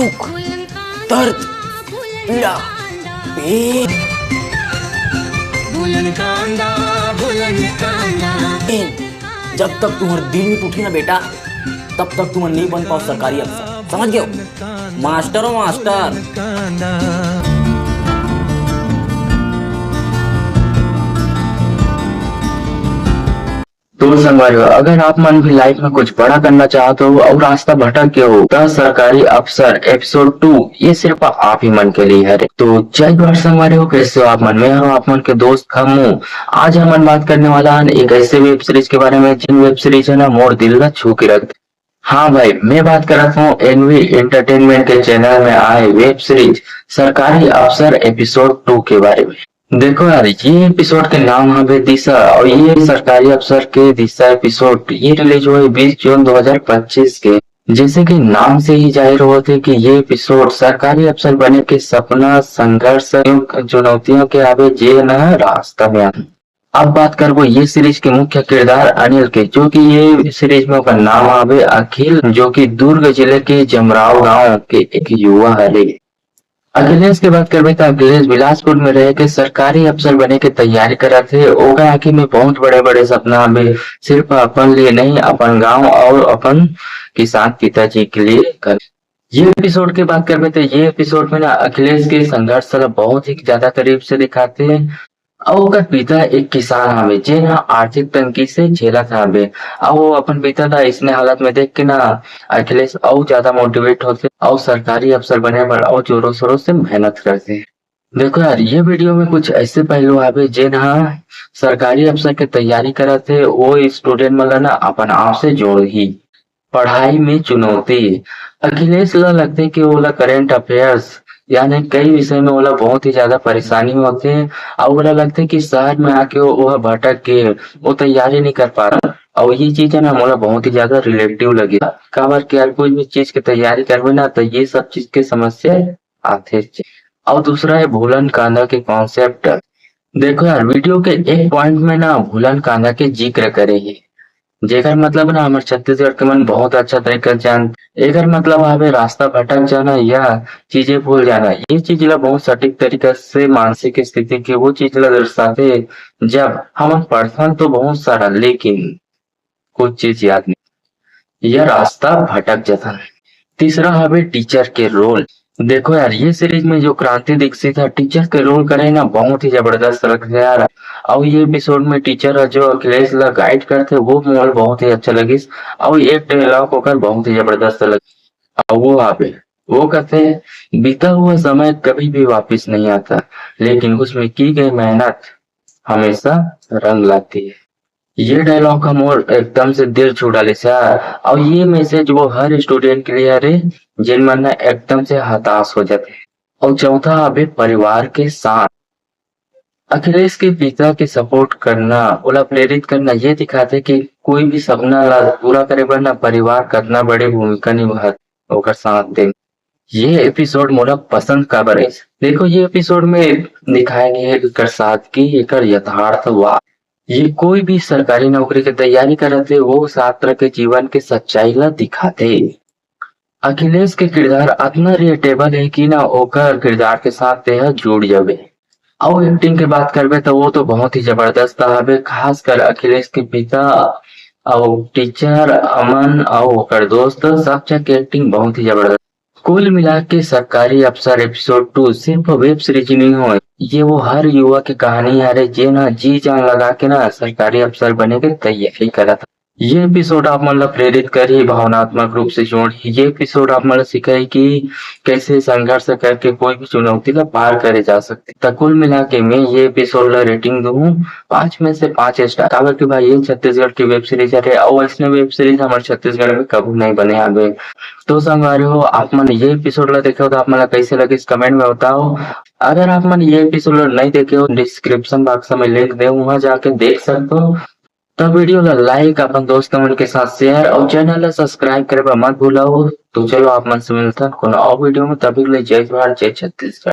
दुख, दर्द, पीड़ा, पेन, जब तक तुम्हारे दिल में टूटी ना बेटा, तब तक तुम नहीं बन पाओ सरकारी अफसर। समझ गए हो? मास्टर हो मास्टर। तो संगवारियों, अगर आप मन भी लाइफ में कुछ बड़ा करना चाहते हो और रास्ता भटक गए हो तो सरकारी अफसर एपिसोड 2 ये सिर्फ आप ही मन के लिए है। तो जय बार संगवारियों, कैसे हो आप मन में हो? आप मन के दोस्त खमू। आज हम बात करने वाला है एक ऐसे वेब सीरीज के बारे में जिन वेब सीरीज है ना मोर दिल छू के रख। हाँ भाई, मैं बात कर रहा हूँ एनवी एंटरटेनमेंट के चैनल में आए वेब सीरीज सरकारी अफसर एपिसोड 2 के बारे में। देखो यार, ये एपिसोड के नाम है दिशा और ये सरकारी अफसर के दिशा एपिसोड ये रिलीज हुए 20 जून 2025 के। जैसे कि नाम से ही जाहिर होते कि ये एपिसोड सरकारी अफसर बने के सपना, संघर्ष, चुनौतियों के आगे जे न रास्ता में। अब बात कर वो ये सीरीज के मुख्य किरदार अनिल के, जो कि ये सीरीज में का नाम आवे अखिल, जो कि दुर्ग जिले के जमराव गांव के एक युवा है। अखिलेश की बात करबे तो अखिलेश बिलासपुर में रह के सरकारी अफसर बने के तैयारी करत थे। ओकर आंखी में बहुत बड़े बड़े सपना में, सिर्फ अपन लिए नहीं, अपन गांव और अपन किसान पिताजी के लिए कर। ये एपिसोड की बात करबे तो ये एपिसोड में ना अखिलेश के संघर्ष बहुत ही ज्यादा करीब से दिखाते हैं। और ओकर पिता एक किसान हवे जे ना आर्थिक तंगी से झेलत हवे और वो अपन पिता ला इसने हालत में देख के ना अखिलेश और ज्यादा मोटिवेट होते और सरकारी अफसर बने पर और जोरों शोरों से मेहनत करते। देखो यार, ये वीडियो में कुछ ऐसे पहलू आवे जे ना सरकारी अफसर के तैयारी करते वो स्टूडेंट मतलब ना अपन आप से जोड़ ही। पढ़ाई में चुनौती, अखिलेश ला लगते कि वो करेंट अफेयर्स यानी कई विषय में वो बहुत ही ज्यादा परेशानी में होते हैं और वो लगता है कि शहर में आके वो भटक के वो तैयारी नहीं कर पा रहा। और ये चीज है ना मोला बहुत ही ज्यादा रिलेटिव लगी। काबर के यार कोई भी चीज की तैयारी करवे ना तो ये सब चीज के समस्या आते। और दूसरा है भूलन कांदा के कॉन्सेप्ट। देखो यार, वीडियो के एक पॉइंट में ना भूलन कांदा के जिक्र करे ही, जेकर मतलब ना हमारे छत्तीसगढ़ के मन बहुत अच्छा तरीका जान। एकर मतलब आवे रास्ता भटक जाना या चीजें भूल जाना। ये चीज ला बहुत सटीक तरीका से मानसिक स्थिति के वो चीज ला दर्शाते जब हम पढ़थन तो बहुत सारा लेकिन कुछ चीज याद नहीं, यह रास्ता भटक जाता। तीसरा हवे टीचर के रोल। देखो यार, ये सीरीज में जो क्रांति दीक्षित है टीचर के रोल करे ना बहुत ही जबरदस्त लगता है यार। और ये एपिसोड में टीचर है जो अखिलेश ला गाइड करते वो मोल बहुत ही अच्छा लगी। और एक डायलॉग होकर बहुत ही जबरदस्त लगी और वो आवे वो कहते हैं बीता हुआ समय कभी भी वापस नहीं आता, लेकिन उसमें की गई मेहनत हमेशा रंग लाती है। ये डायलॉग का मोड़ एकदम से दिल छू डाले से। और ये मैसेज वो हर स्टूडेंट के लिए अरे जिन मन एकदम से हताश हो जाते। और चौथा अभी परिवार के साथ अखिलेश के पिता के सपोर्ट करना, उला प्रेरित करना, ये दिखाते कि कोई भी सपना ला पूरा करे वरना परिवार करना बड़ी भूमिका निभा ओकर साथ दे। ये एपिसोड मोला पसंद का बरे। देखो ये एपिसोड में दिखाया गया है कर साथ की एक यथार्थवाद। ये कोई भी सरकारी नौकरी की तैयारी करते वो छात्र के जीवन के सच्चाई ला दिखाते। अखिलेश के किरदार इतना रिलेटेबल है कि ना ओकर किरदार के साथ ते जुड़ जावे। और एक्टिंग की बात करबे तो वो तो बहुत ही जबरदस्त हवे, खासकर अखिलेश के पिता और टीचर अमन और ओकर दोस्त सब के एक्टिंग बहुत ही जबरदस्त। कुल मिला के सरकारी अफसर एपिसोड 2 सिर्फ वेब सीरीज नहीं हो, ये वो हर युवा की कहानी है जे ना जी जान लगा के ना सरकारी अफसर बने के तैयारी करा था। ये एपिसोड आप मतलब प्रेरित करी, भावनात्मक रूप से जोड़ी। ये एपिसोड आप मतलब सिखाई कि कैसे संघर्ष करके कोई भी चुनौती का पार करे जा सकते। तो कुल मिला के मैं ये एपिसोड ला रेटिंग दूं 5 में से 5 स्टार। काबर की भाई ये छत्तीसगढ़ की वेब सीरीज है और इसने वेब सीरीज हमारे छत्तीसगढ़ में कभी नहीं बने आगे। तो संगवारी हो, आप मन ये एपिसोड ला देखे हो तो आप मन कैसे लगे इस कमेंट में बताओ। अगर आप मन ये एपिसोड नहीं देखे हो डिस्क्रिप्शन बॉक्स में लिंक दे वहां जाके देख सकते हो। तो वीडियो का लाइक अपन दोस्तों मन के साथ शेयर और चैनल सब्सक्राइब करे मत भूलो। तो चलो आप मन से मिलता है और वीडियो में, तभी के लिए जय भारत जय छत्तीसगढ़।